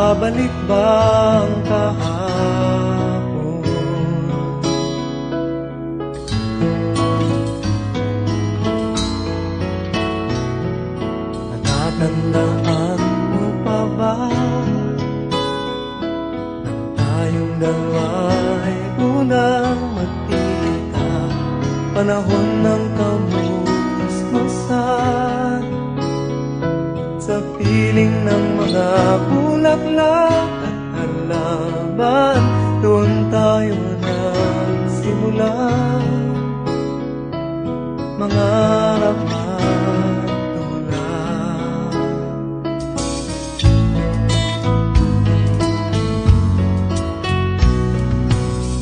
babalik ba ang kahapon? Natatandaan mo pa ba nang tayong dalawa'y unang magkita? Panahon ng kamusmusan sa piling ng mga bulaklak at halaman, doon tayo nagsimula mangarap magtulak.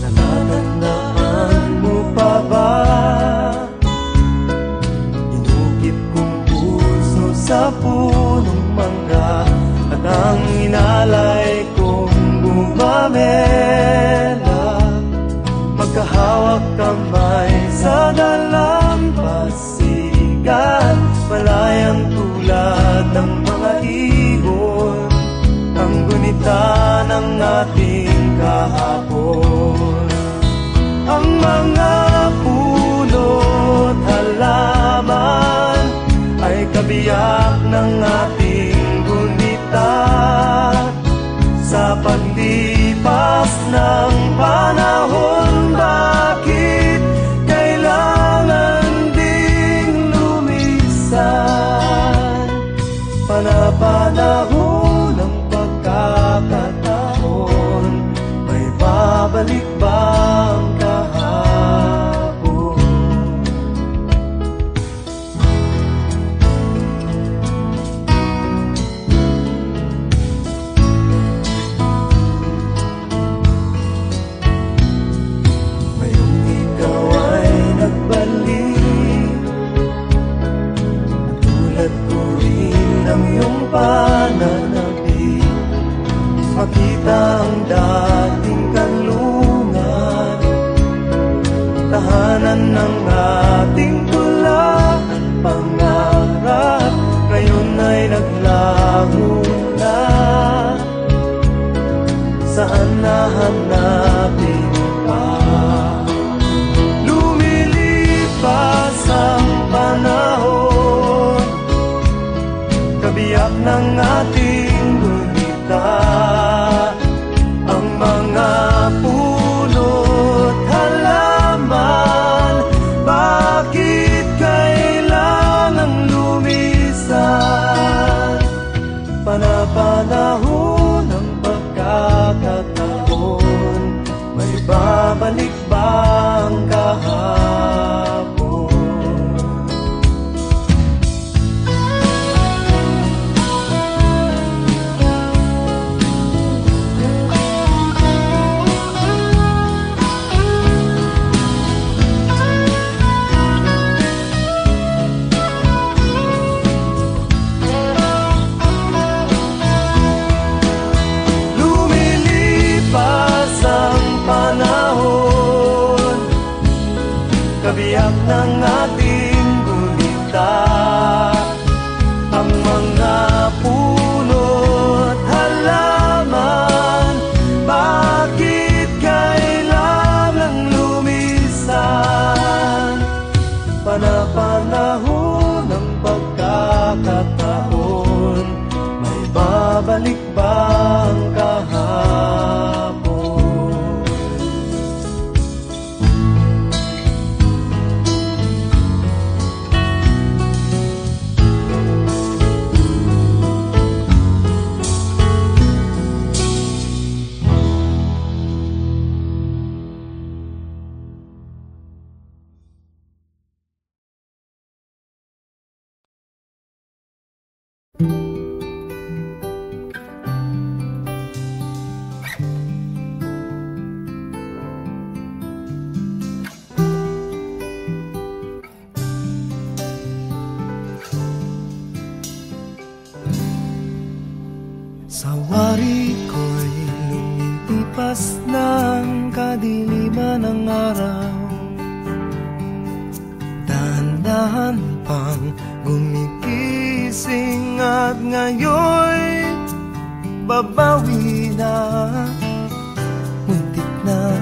Natatandaan mo pa ba inukit kong puso sa punong mangga at ang inalay kong gumamela, magkahawak kamay sa dalampasigan, malayang tulad ng mga ibon, ang gunita ng ating kahapon. Ang mga puno't halaman ay kabiyak ng ating gunita. Sa paglipas ng panahon, bakit kailangan ding lumisan? Panapanahon ng pagkakataon, may babalik ba ang kahapon? Ngayong ikaw ay nagbalik, tulad ko rin ang iyong pananabik, makita ang dating kanlungan, tahanan ng ating tula at pangarap, ngayon ay naglaho na. Saan nahanapin pa? Lumilipas ang panahon, kabiyak ng ating gunita. Ang mga puno't halaman, bakit kailangang lumisan? Panapanahon ng pagkakataon, may babalik ba ang kahapon? Lumilipas ang panahon, kabiyak ng ating gunita. Ang mga puno't halaman, bakit kailangang lumisan? Panapanahon ng pagkakataon, may babalik ba ang kahapon? Sa wari ko'y lumilipas ng kadiliman ng araw, dahan-dahan pang gumigising at ngayon babawi na. Muntik na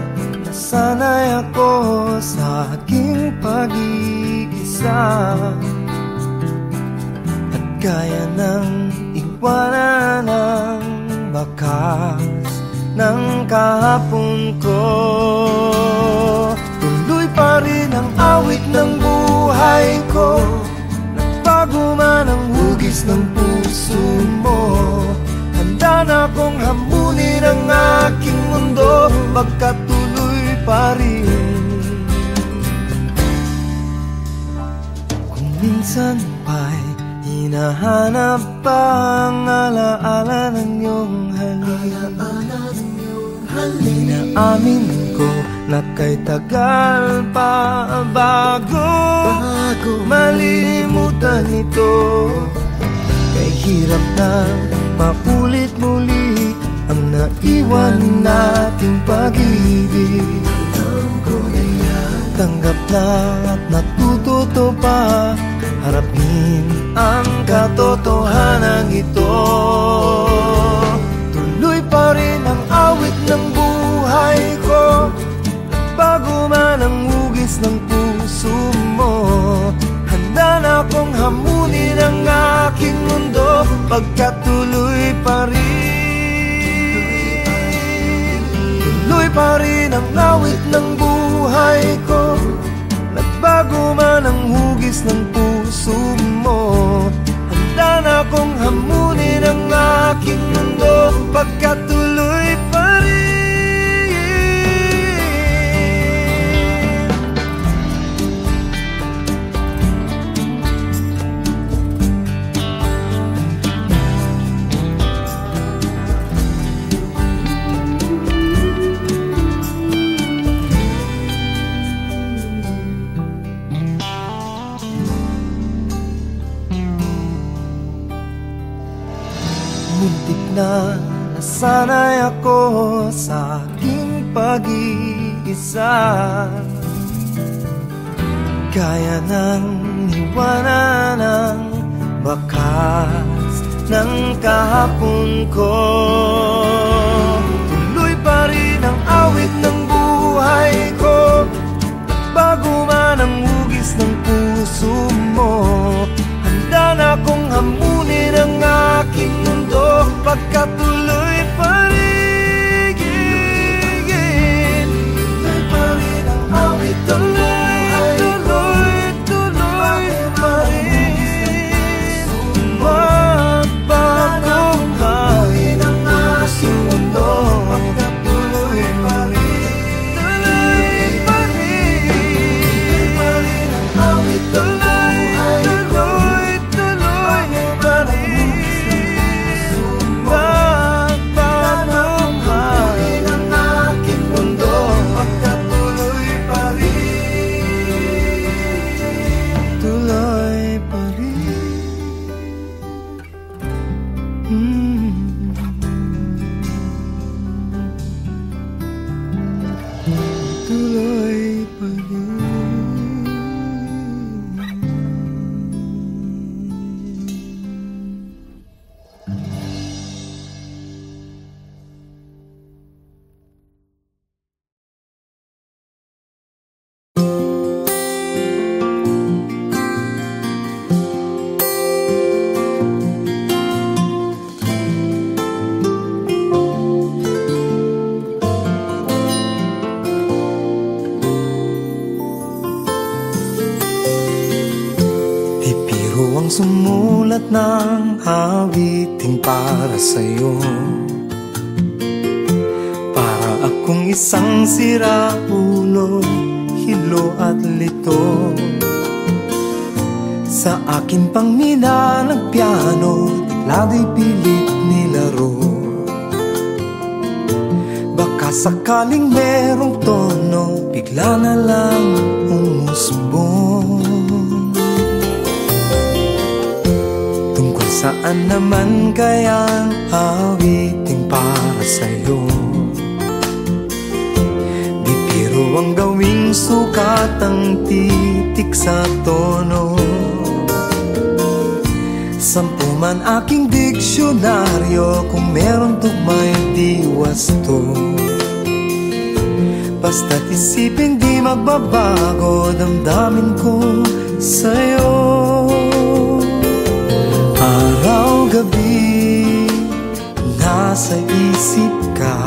nasanay ako sa aking pag-iisa, at kaya nang iwanan ang bakas ng kahapon ko. Tuloy pa rin ang awit ng buhay ko, nagbago man ang hugis ng puso mo. Handa na akong hamunin ang aking mundo, pagkatuloy pa rin. Kung minsan pa'y hinahanap pa ang alaala ng iyong halin, inaamin ko na kay tagal pa bago malimutan ito. Kay hirap na maulit muli ang naiwan nating pag-ibig. Tanggap na at natututo pa, harapin ang katotohanan ito. Tuloy pa rin ang awit ng buhay ko, bago man ang hugis ng puso mo. Handa na akong hamunin ang aking mundo, pagkatuloy pa rin. Tuloy pa rin ang awit ng buhay ko, nagbago man ang hugis ng puso mo. Handa na akong hamunin ang aking mundo, pagkatuloy pa rin. Muntik na nasanay ako sa aking pag-iisa, kaya nang iwanan ang bakas ng kahapon ko. Tuloy pa rin ang awit ng buhay ko, bago man ang hugis ng puso mo. Handa na akong hamunin ang aking mundo, pagkatuloy pa rin. Tuloy pa rin ang awit ng buhay ko, tuloy pa rin. Magbagong hamunin ang aking mundo, pagkatuloy pa rin. Tuloy pa rin. Tuloy pa rin ang awit ng buhay ko, tuloy pa rin. Ang sumulat ng awiting para sa'yo, para akong isang siraulo, hilo at lito. Sa akin pang minanang piano, lado'y pilit nilaro. Baka sakaling merong tono, bigla na lang umusbong. Saan naman kayang awiting para sa'yo? Di biro ang gawing sukat ang titik sa tono. 10 man aking diksyonaryo, kung meron tugmay di wasto. Basta't isipin di magbabago damdamin ko sa'yo. Araw-gabi nasa isip ka,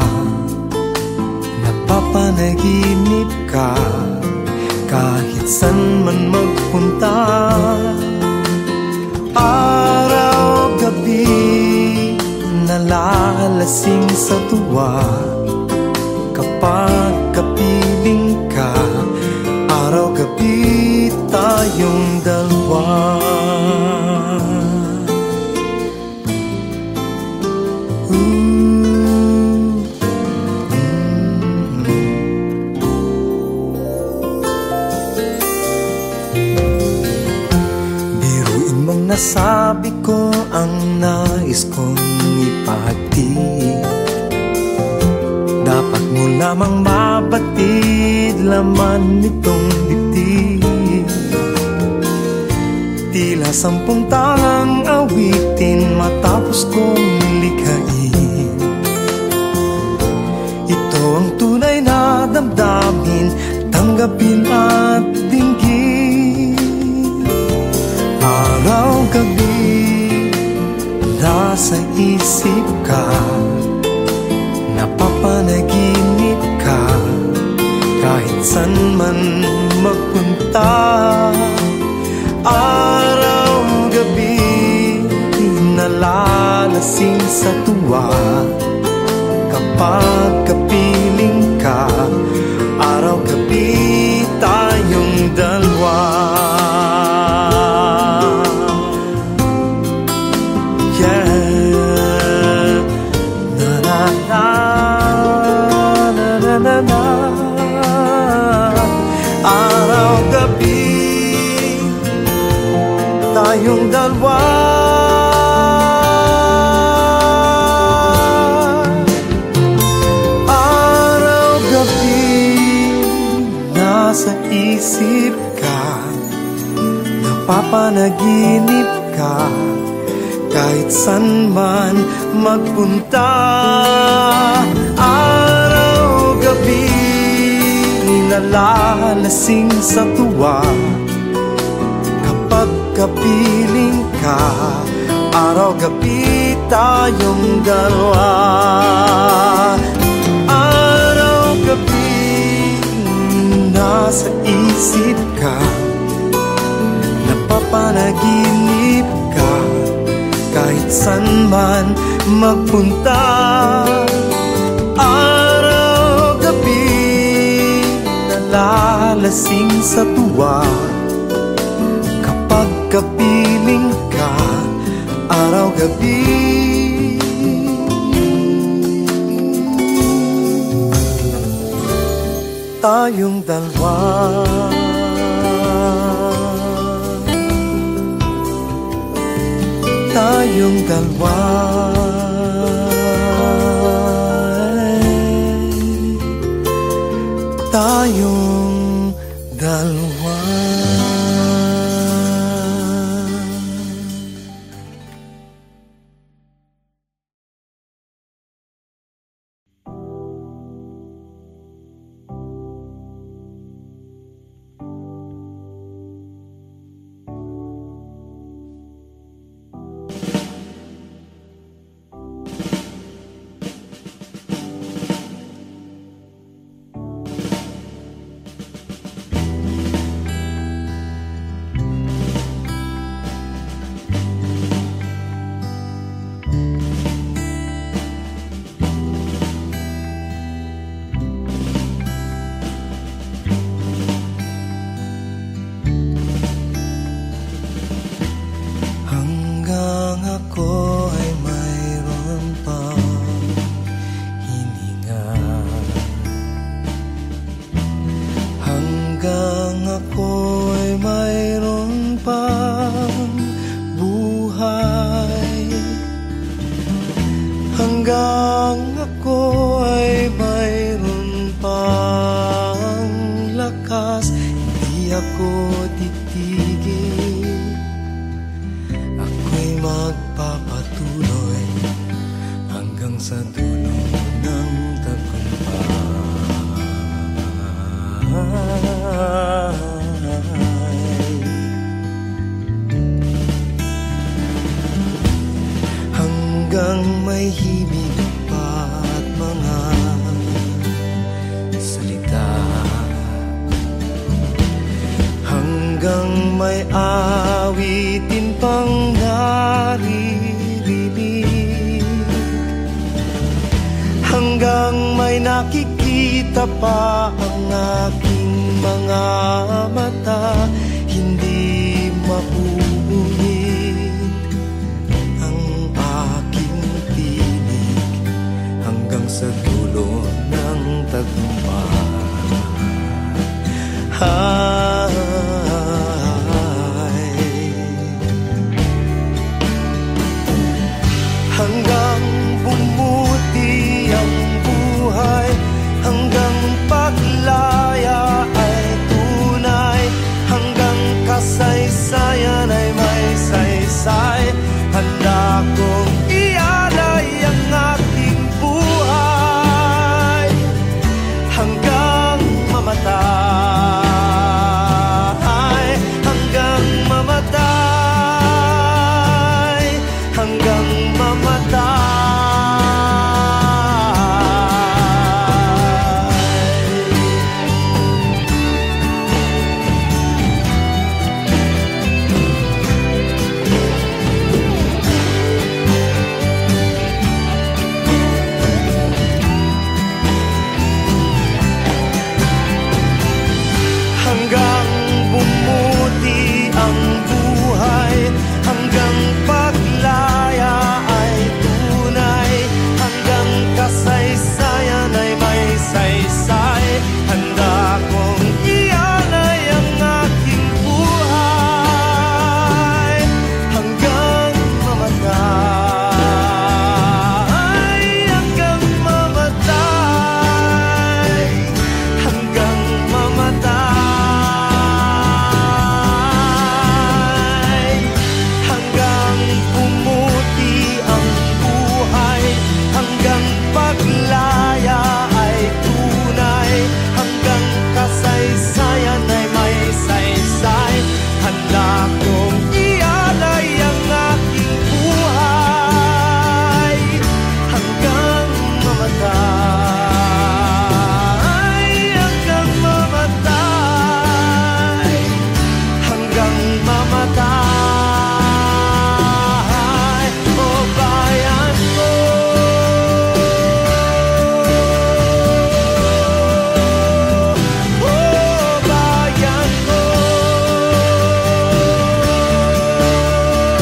napapanaginip ka, kahit san man magpunta. Araw-gabi nalalasing sa tuwa, kapag kapiling ka. Araw-gabi tayong dalawa. Nasabi ko ang nais kong ipahayag. Dapat mo lamang mabatid laman nitong dibdib. Tila 10 tangang awitin matapos kong likhain. Ito ang tunay na damdamin, tanggapin at dinggin. Araw-gabi nasa isip ka, napapanaginip ka, kahit san man magpunta. Araw-gabi nalalasing sa tuwa, kapag kapiling ka. Araw-gabi tayong dalawa. Araw-gabi tayong dalawa. Araw-gabi nasa isip ka, napapanaginip ka, kahit san man magpunta. Araw-gabi nalalasing sa tuwa, kapag kapiling ka. Araw-gabi tayong dalawa. Araw-gabi nasa isip ka, napapanaginip ka, kahit san man magpunta. Araw-gabi nalalasing sa tuwa, kapag kapiling ka. Araw-gabi tayong dalawa. Tayong dalawa. Tayong dalawa. hanggang ako ay mayroon pang lakas. Hindi ako titigil, ako'y magpapatuloy. sa dulo ng tagumpay. Hanggang may himig pa at mga salita, hanggang may awitin pang naririnig, hanggang may nakikita pa ang aking mga mata, hindi mauulit ang aking tinig hanggang sa dulo ng tagumpay. Hanggang bumuti ang buhay, hanggang paglaya ay tunay, hanggang kasaysayan ay may saysay, handa kong ialay ang aking buhay hanggang mamatay, hanggang mamatay, hanggang mamatay. Hanggang bumuti ang buhay, hanggang paglaya ay tunay, hanggang kasaysayan ay may saysay, handa kong ialay ang aking buhay hanggang mamatay, hanggang mamatay, hanggang mamatay. Hanggang bumuti ang buhay, hanggang paglaya ay tunay, hanggang kasaysayan ay may saysay, handa kong ialay ang aking buhay hanggang mamatay, hanggang mamatay, hanggang mamatay. O bayan ko, o bayan ko, o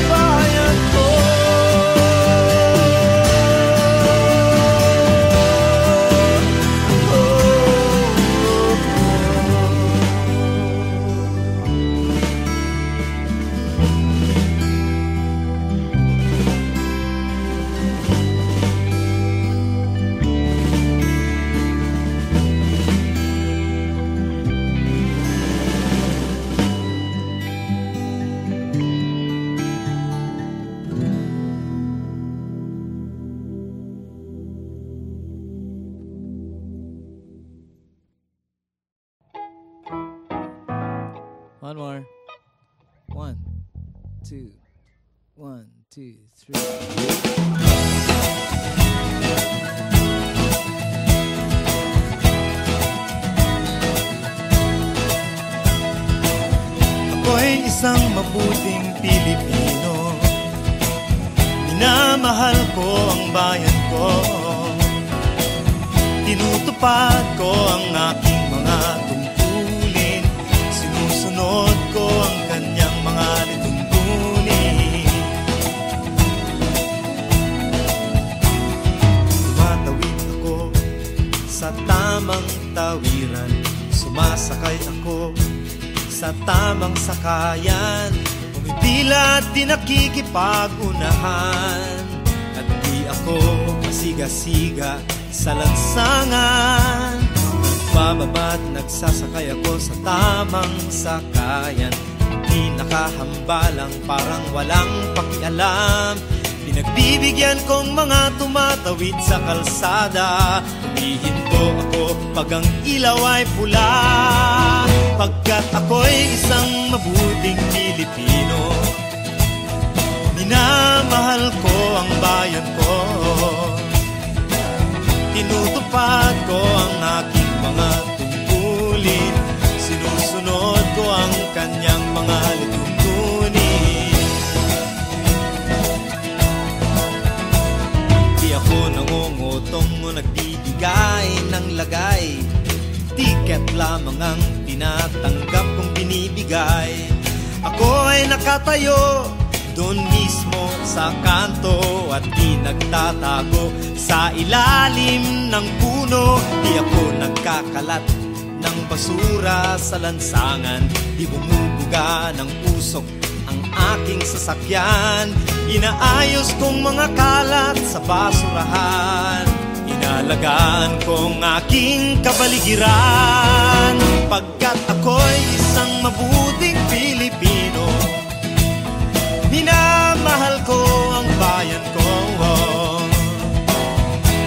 bayan ko. One more. 1, 2, 1, 2, 3. Ako'y isang mabuting Pilipino, minamahal ko ang bayan ko, tinutupad ko ang aking mga tungkulin, sinusunod ko ang kanyang mga lituntunin. Tumatawid ako sa tamang tawiran, sumasakay ako sa tamang sakayan, pumipila at di nakikipag-unahan, at di ako pasiga-siga sa lansangan. Nagbababa at nagsasakay ako sa tamang sakayan, di nakahambalang parang walang pakialam. Pinagbibigyan kong mga tumatawid sa kalsada. Humihinto ako pag ang ilaw ay pula, pagkat ako'y isang mabuting Pilipino. Minamahal ko ang bayan ko, tinutupad ko ang aking mga tungkulin, sinusunod ko ang kanyang mga lituntunin. Di ako nangungutong o nagbibigay ng lagay, tiket lamang ang tinatanggap kong binibigay. Ako ay nakatayo doon mismo sa kanto at di nagtatago sa ilalim ng puno. Di ako nagkakalat ng basura sa lansangan, di bumubuga ng usok ang aking sasakyan. Inaayos kong mga kalat sa basurahan, inalagaan kong aking kabaligiran, pagkat ako'y isang mabuting Pilipino. Minamahal ko ang bayan ko,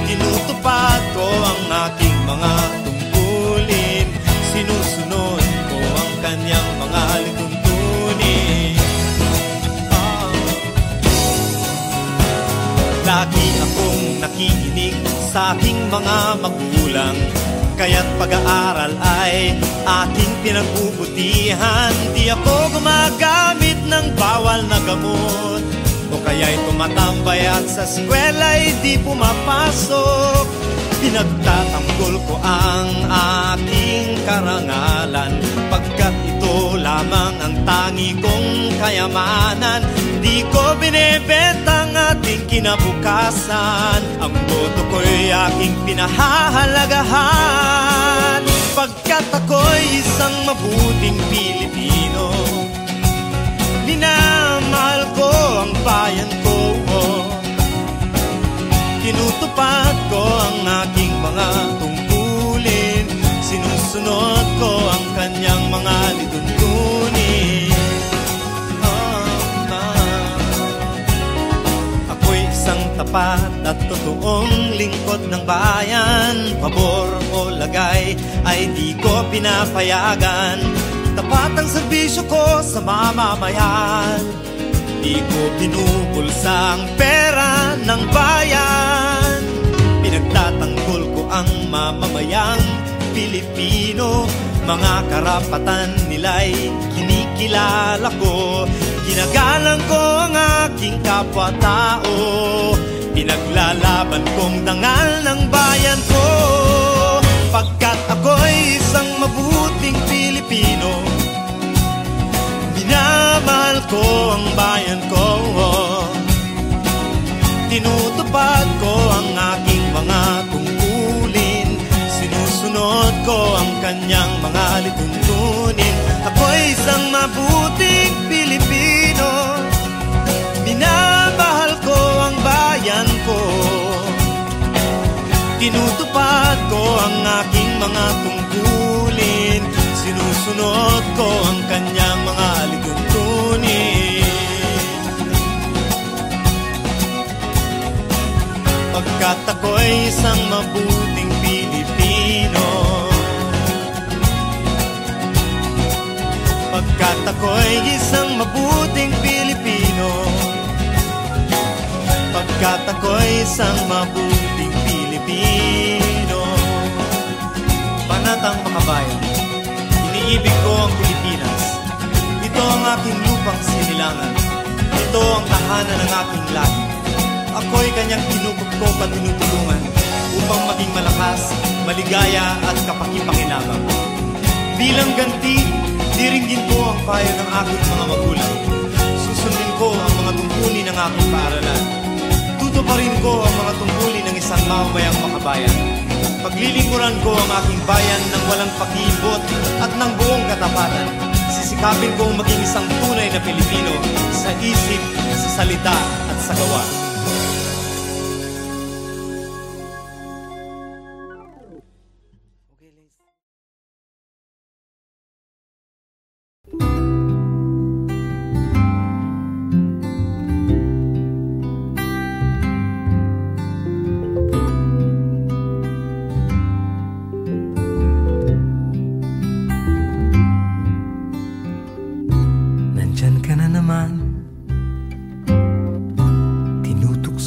tinutupad ko ang aking mga tungkulin, sinusunod ko ang kanyang mga lituntunin. Lagi akong nakikinig sa aking mga magulang, kaya't pag-aaral ay aking pinagbubutihan. Di ako gumagamit ng bawal na gamot, o kaya'y tumatambay at sa eskwela'y di pumapasok. Pinagtatanggol ko ang aking karangalan, pagkat ito lamang ang tangi kong kayamanan. Di ko binebenta ang ating kinabukasan, ang boto ko'y aking pinahahalagahan, pagkat ako'y isang mabuting Pilipino. Minamahal ko ang bayan ko, tinutupad ko ang aking mga tungkulin, sinusunod ko ang kanyang mga lituntunin. Ako'y isang tapat at totoong lingkod ng bayan, pabor o lagay ay di ko pinapayagan. Tapat ang serbisyo ko sa mamamayan, di ko binubulsa ang pera ng bayan. Pinagtatanggol ko ang mamamayang Pilipino, mga karapatan nila'y kinikilala ko. Ginagalang ko ang aking kapwa-tao, pinaglalaban kong dangal ng bayan ko, pagkat ako'y isang mabuting Pilipino. Minamahal ko ang bayan ko, tinutupad ko ang aking mga tungkulin, sinusunod ko ang kanyang mga lituntunin. Ako'y isang mabuting Pilipino, minamahal ko ang bayan ko, tinutupad ko ang aking mga tungkulin, sinusunod ko ang kanyang mga lituntunin. Pagkat ako'y isang mabuting Pilipino, pagkat ako'y isang mabuting Pilipino, pagkat ako'y isang mabuting Pilipino. Panatang makabayan, iniibig ko ang Pilipinas. Ito ang aking lupang sinilangan, ito ang tahanan ng aking lahi. Ako'y kanyang kinukupkop at tinutulungan upang maging malakas, maligaya at kapakipakinabang. Bilang ganti, diringgin ko ang payo ng aking mga magulang. Susundin ko ang mga tungkulin ng aking paaralan. Tutuparin ko ang mga tungkulin ng isang mamamayang makabayan. Paglilingkuran ko ang aking bayan ng walang pakibot at ng buong katapatan. Sisikapin kong maging isang tunay na Pilipino sa isip, sa salita at sa gawa.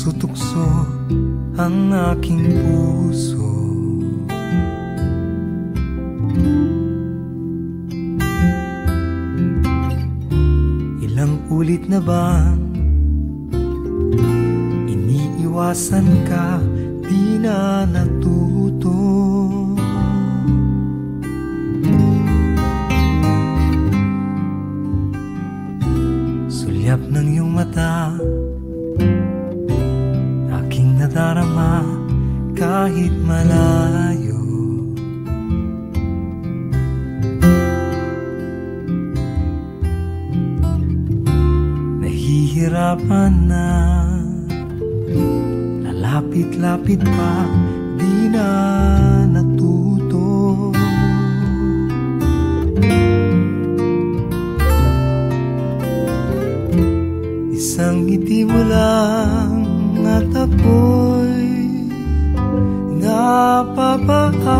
tukso-tukso ang aking puso. Ilang ulit na bang iniiwasan ka, di na natuto? Sulyap ng iyong mata, aking nadarama kahit malayo. Nahihirapan na, lalapit-lapit pa, di na natuto. Isang ngiti mo lang at ako'y napapaamo.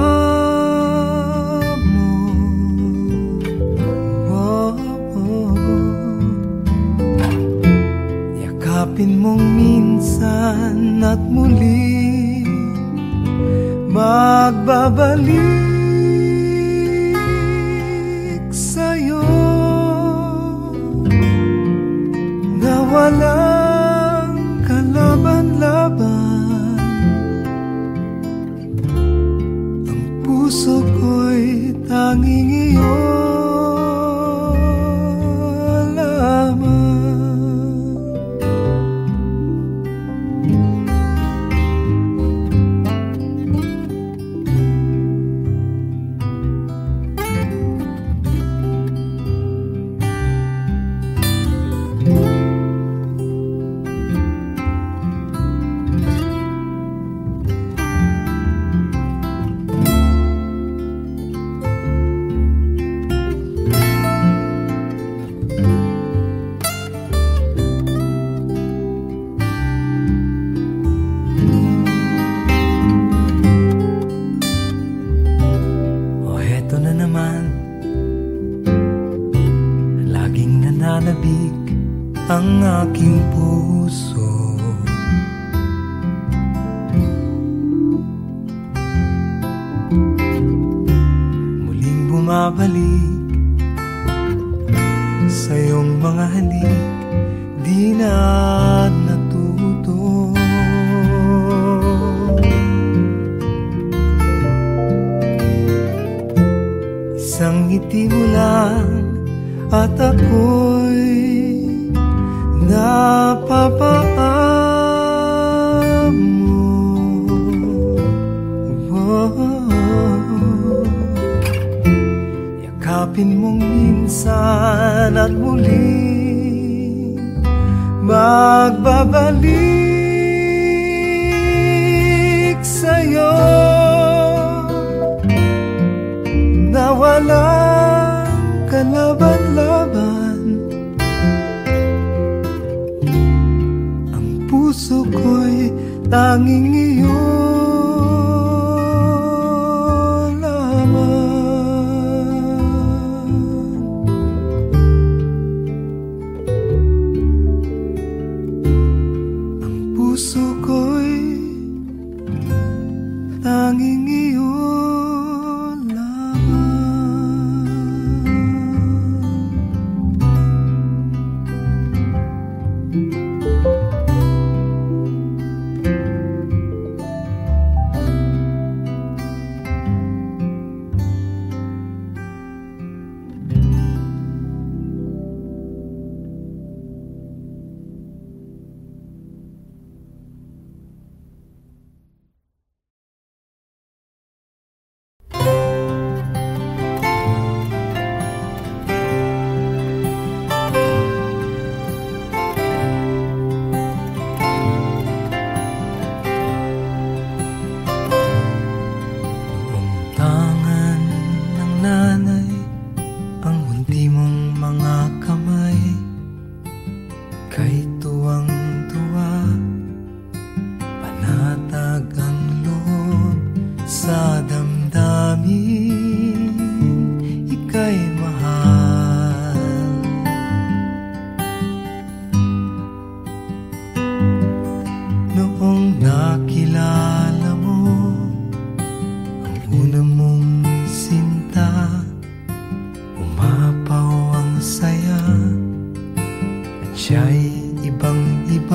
Yakapin mong minsan at muli magbabalik sa'yo na walang kalaban-laban. Ang puso ko'y tanging iyo lamang. Ang aking puso, muling bumabalik sa iyong mga halik, di na natuto. Isang ngiti mo lang at ako'y napapaamo. Yakapin mong minsan at muli magbabalik sa'yo na walang kalaban-laban. Puso ko'y tanging iyo lamang. Ang puso ko'y tanging iyo lamang.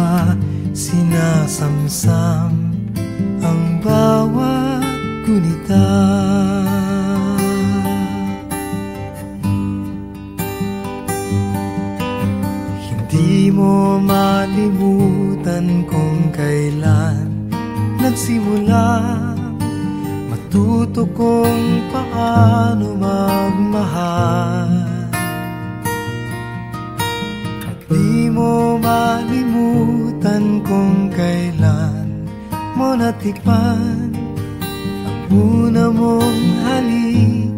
pa sinasamsam ang bawat gunita. Hindi mo malimutan kung kailan nagsimula matuto kung paano magmahal. At di mo malimutan kung kailan mo natikman ang una mong halik,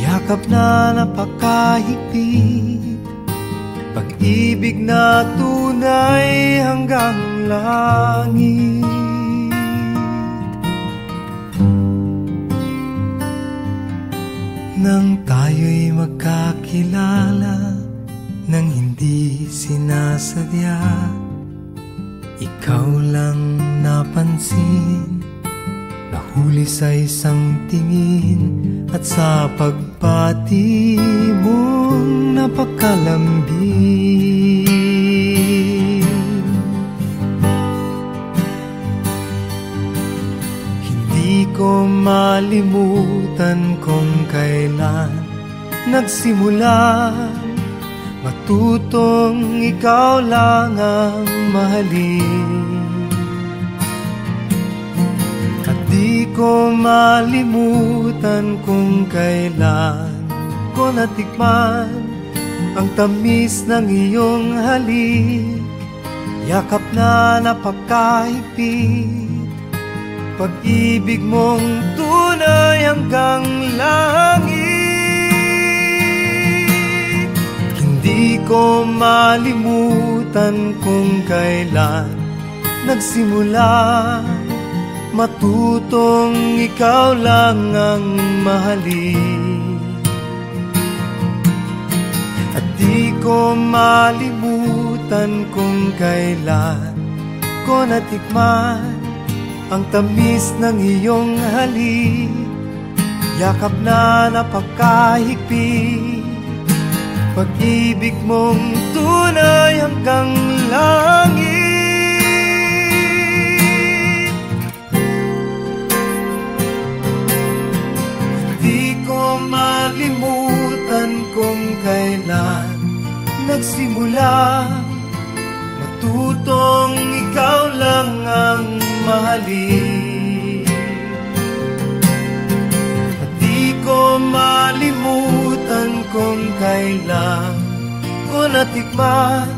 yakap na napakahigpit, pag-ibig na tunay hanggang langit. Nang tayo'y magkakilala nang hindi sinasadya, ikaw lang napansin, nahuli sa isang tingin, at sa pagpati mong napakalambing. Hindi ko malimutan kung kailan nagsimula matutong ikaw lang ang mahalin. At di ko malimutan kung kailan ko natikman ang tamis ng iyong halik, yakap na napakahigpit, pag-ibig mong tunay hanggang langit. Di ko malimutan kung kailan nagsimula matutong ikaw lang ang mahalin. At di ko malimutan kung kailan ko natikman ang tamis ng iyong halik, yakap na napakahigpit, pag-ibig mong tunay hanggang langit. Di ko malimutan kung kailan nagsimula matutong ikaw lang ang mahalin. At di ko malimutan kung kailan ko natikman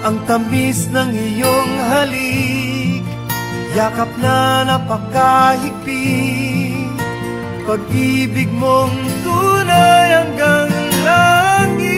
ang tamis ng iyong halik, yakap na napakahigpit, pag-ibig mong tunay hanggang langit.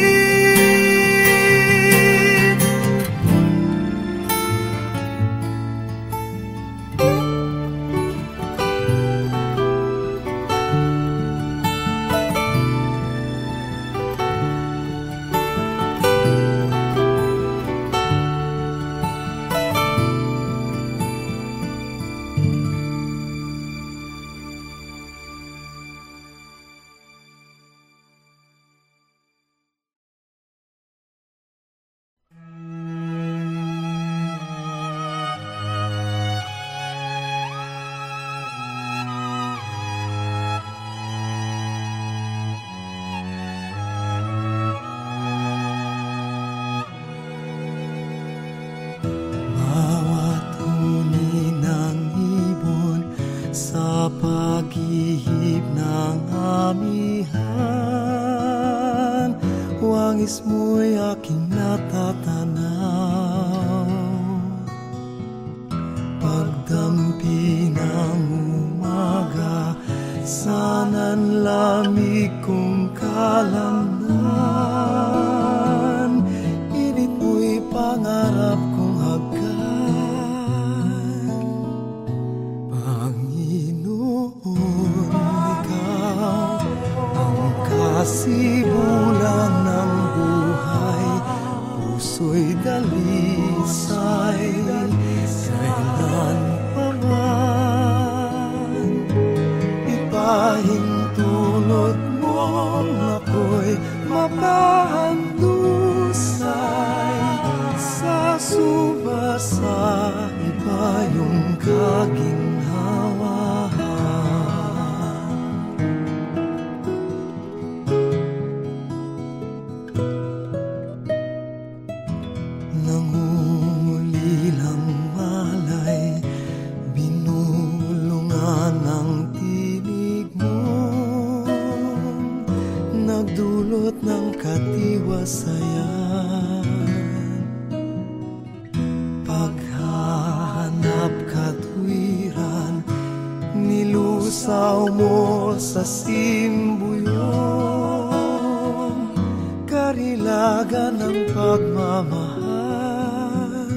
Paghihip ng amihan, wangis mo'y aking natatanaw. Pagdampi ng umaga, sana'y lamig kong kalamnan, init mo'y pangarap kong hagkan. Kasibulan ng buhay, puso'y dalisay, kailan pa man sa iba yung kaginhawa. Nangungulilang malay, binulungan ng tinig mo, nagdulot ng katiwasayan. Paghahanap katwiran, nilusaw mo sa simbuyong karilagan ng pagmamahal.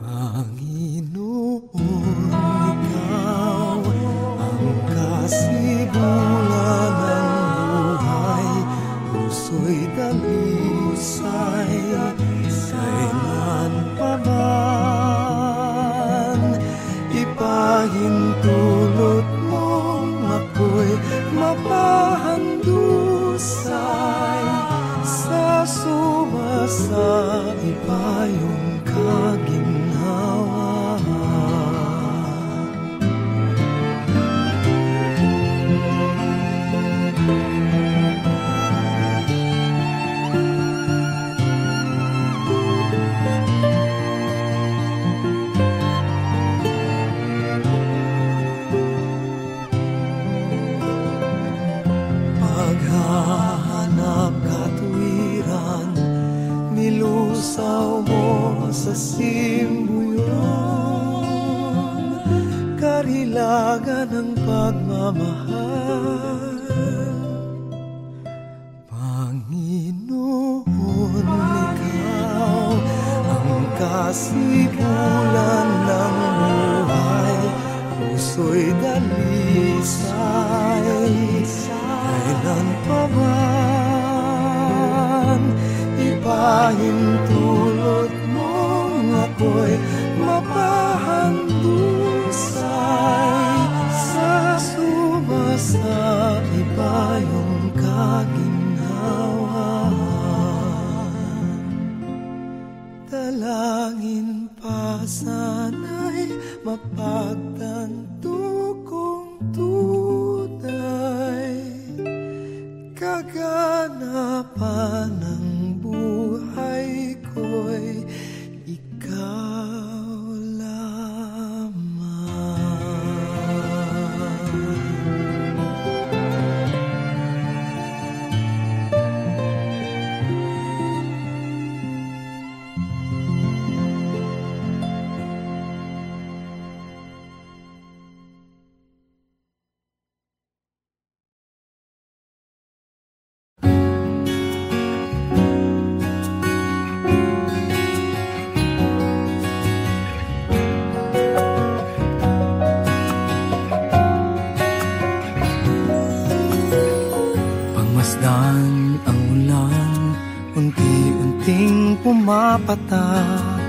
Panginoon, ikaw ang kasibulan ng buhay, puso'y dalisay, kailan pa man ipahintulot mong ako'y mapahandusay sa sumasa iba yung kaginhawa. Paghahanap katwiran, nilusaw mo sa simbuyong karilagan ng pagmamahal. Panginoon, ikaw ang kasibulan ng buhay, puso'y dalisay, kailan pa man ipahintulot mong ako'y mapahandusay sa sumasa iba yung kaginhawa. Dalangin pa sana'y mapagtanto kong tunay kaganapan ng buhay ko'y ikaw lamang. Pagmasdan ang ulan, unti-unting pumapatak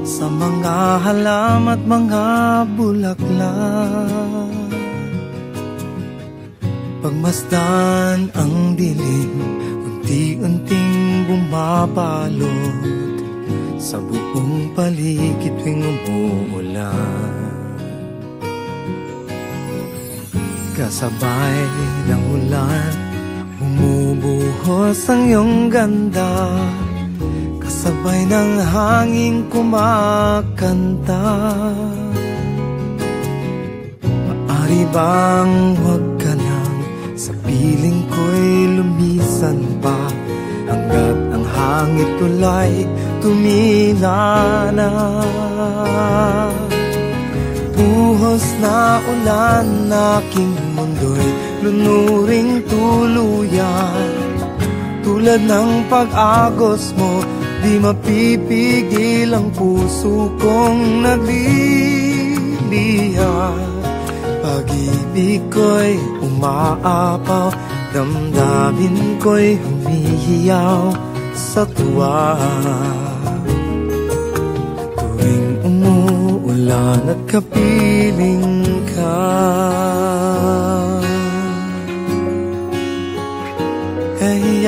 sa mga halam at mga bulaklak. Pagmasdan ang dilim, unti-unting bumabalot sa buong paligid tuwing umuulan. Kasabay ng ulan, bumubuhos ang iyong ganda, kasabay ng hangin kumakanta. Maari bang huwag ka lang, sa piling ko'y lumisan pa, hanggat ang hangin tulay tumila na. Buhos na ulan, aking mundo'y lunuring tuluyan. Tulad ng pag-agos mo, di mapipigil ang puso kong nagliliyab. Pag-ibig ko'y umaapaw, damdamin ko'y humihiyaw sa tuwa. Tuwing umuulan at kapiling ka, ay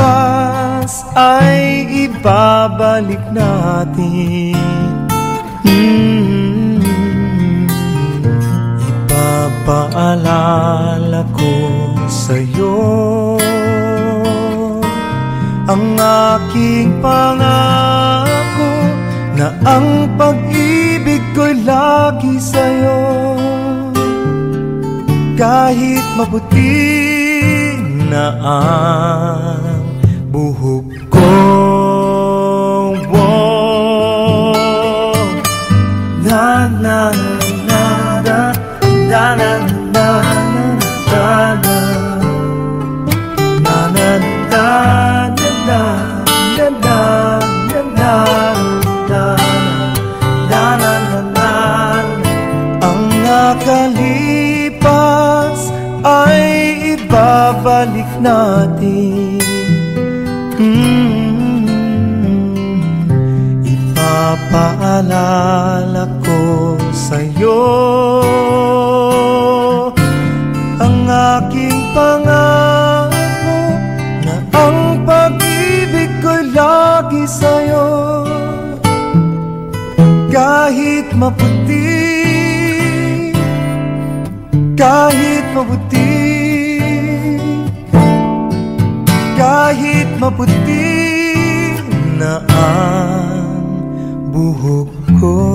nakalipas ay ibabalik natin. Ipapaalala ko sa'yo ang aking pangako na ang pag-ibig ko'y lagi sa'yo. Kahit maputi na ang buhok ko, na na na na na na na na ang nakalipas ay ibabalik natin. Ipapaalala ko sa'yo ang aking pangako na ang pag-ibig ko'y lagi sa'yo. Kahit maputi, kahit maputi, kahit maputi na ang buhok ko.